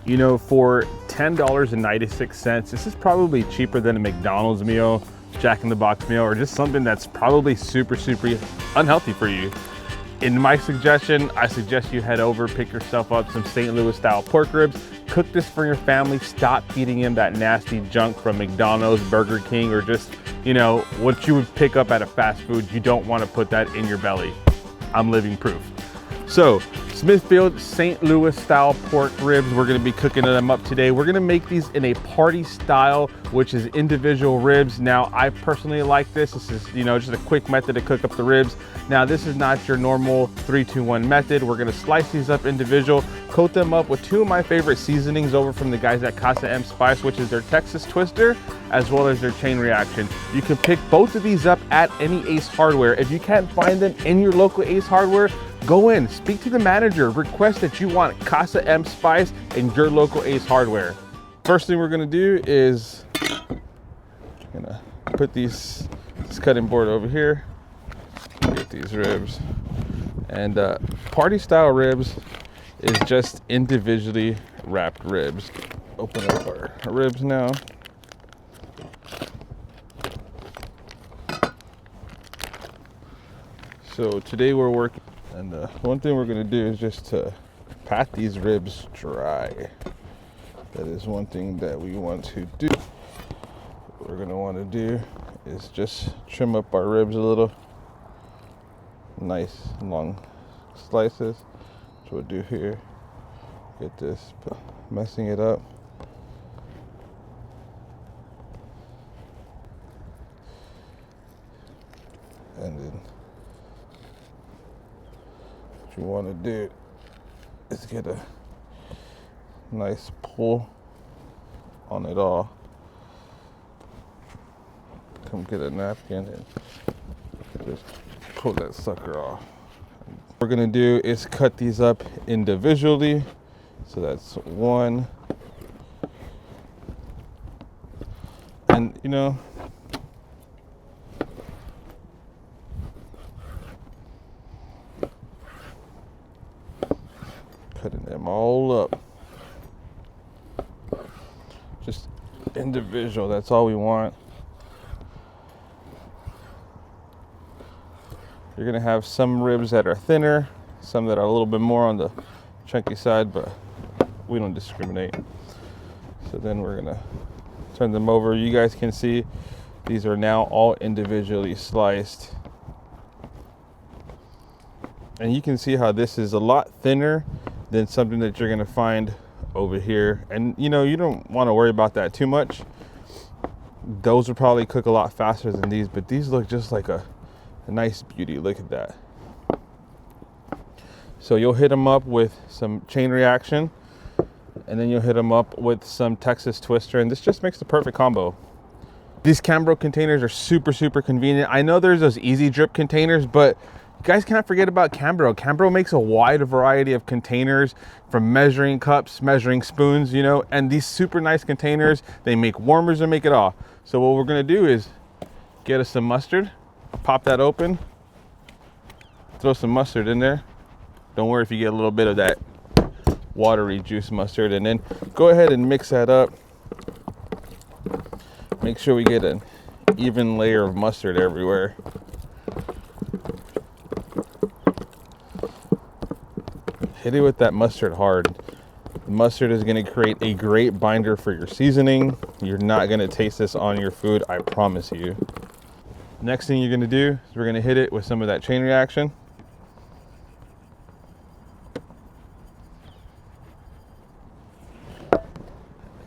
You know, for $10.96, this is probably cheaper than a McDonald's meal, Jack in the Box meal, or just something that's probably super unhealthy for you. In my suggestion, I suggest you head over, pick yourself up some St. Louis style pork ribs, cook this for your family, stop feeding him that nasty junk from McDonald's, Burger King, or just, you know, what you would pick up at a fast food. You don't want to put that in your belly. I'm living proof. So, Smithfield St. Louis style pork ribs, we're gonna be cooking them up today. We're gonna make these in a party style, which is individual ribs. Now, I personally like this. This is, you know, just a quick method to cook up the ribs. Now, this is not your normal 3-2-1 method. We're gonna slice these up individual, coat them up with two of my favorite seasonings over from the guys at Casa M Spice, which is their Texas Twister, as well as their Chain Reaction. You can pick both of these up at any Ace Hardware. If you can't find them in your local Ace Hardware, go in, speak to the manager, request that you want Casa M Spice in your local Ace Hardware. First thing we're gonna do is gonna put this cutting board over here, get these ribs. And party style ribs is just individually wrapped ribs. Open up our ribs now. So today we're working, and one thing we're gonna do is just to pat these ribs dry. That is one thing that we want to do. What we're gonna want to do is just trim up our ribs a little. Nice long slices. So we'll do here. Get this, messing it up. And then what you want to do is get a nice pull on it all. Come get a napkin and just pull that sucker off. What we're gonna do is cut these up individually. So that's one. And you know, cutting them all up. Just individual, that's all we want. You're gonna have some ribs that are thinner, some that are a little bit more on the chunky side, but we don't discriminate. So then we're gonna turn them over. You guys can see these are now all individually sliced. And you can see how this is a lot thinner than something that you're gonna find over here. And you know, you don't wanna worry about that too much. Those will probably cook a lot faster than these, but these look just like a nice beauty. Look at that. So you'll hit them up with some Chain Reaction, and then you'll hit them up with some Texas Twister, and this just makes the perfect combo. These Cambro containers are super convenient. I know there's those easy drip containers, but you guys can't forget about Cambro. Cambro makes a wide variety of containers, from measuring cups, measuring spoons, you know, and these super nice containers, they make warmers and make it all. So what we're gonna do is get us some mustard, pop that open, throw some mustard in there. Don't worry if you get a little bit of that watery juice mustard, and then go ahead and mix that up. Make sure we get an even layer of mustard everywhere. Hit it with that mustard hard. The mustard is gonna create a great binder for your seasoning. You're not gonna taste this on your food, I promise you. Next thing you're gonna do is we're gonna hit it with some of that Chain Reaction.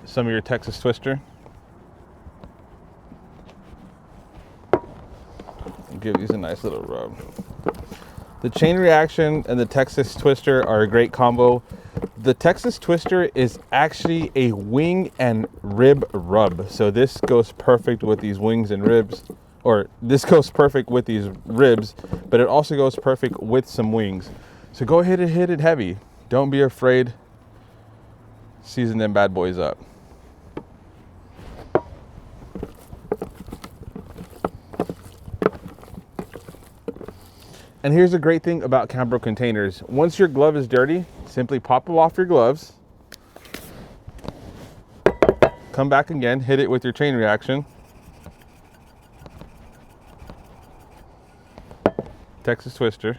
Some of your Texas Twister. And give these a nice little rub. The Chain Reaction and the Texas Twister are a great combo. The Texas Twister is actually a wing and rib rub. So this goes perfect with these wings and ribs. Or this goes perfect with these ribs, but it also goes perfect with some wings. So go ahead and hit it heavy. Don't be afraid. Season them bad boys up. And here's the great thing about Cambro containers. Once your glove is dirty, simply pop them off your gloves, come back again, hit it with your chain reaction. Texas twister.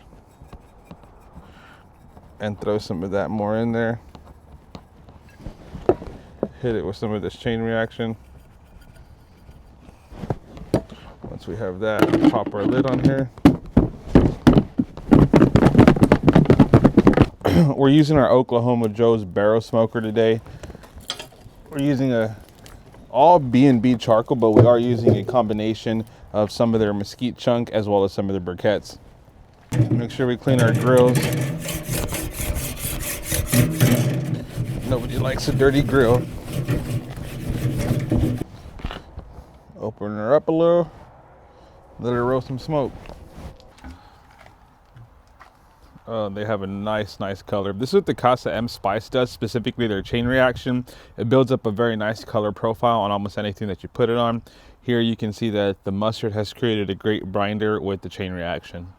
And throw some of that more in there. Hit it with some of this chain reaction. Once we have that, pop our lid on here. We're using our Oklahoma Joe's barrel smoker today. We're using all B&B charcoal, but we are using a combination of some of their mesquite chunk as well as some of the briquettes. Make sure we clean our grills. Nobody likes a dirty grill. Open her up a little, let her roast some smoke. Oh, they have a nice color. This is what the Casa M Spice does, specifically their chain reaction. It builds up a very nice color profile on almost anything that you put it on. Here you can see that the mustard has created a great binder with the chain reaction.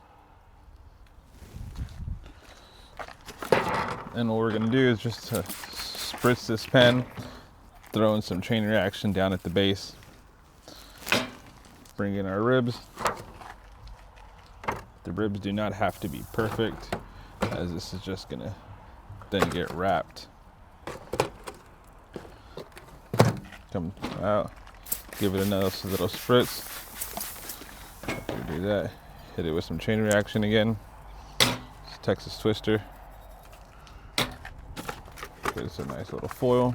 And what we're gonna do is just spritz this pen, throw in some chain reaction down at the base. Bring in our ribs. The ribs do not have to be perfect, as this is just gonna then get wrapped. Come out, give it another little spritz. After you do that, hit it with some chain reaction again. It's Texas twister. Give us a nice little foil.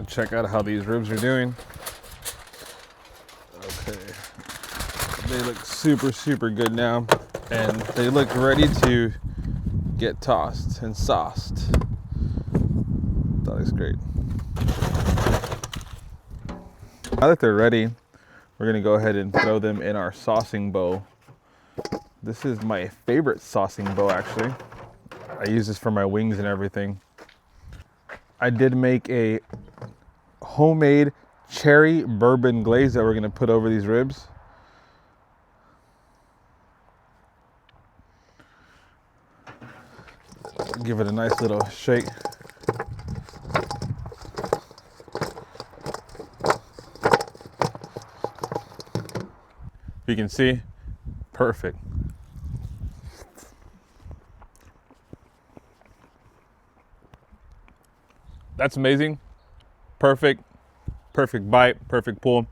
Check out how these ribs are doing. Okay, they look super good now, and they look ready to get tossed and sauced. That looks great. Now that they're ready, we're gonna go ahead and throw them in our saucing bowl. This is my favorite saucing bowl, actually. I use this for my wings and everything. I did make a homemade cherry bourbon glaze that we're going to put over these ribs. Give it a nice little shake. You can see, perfect. That's amazing. Perfect bite, perfect pull.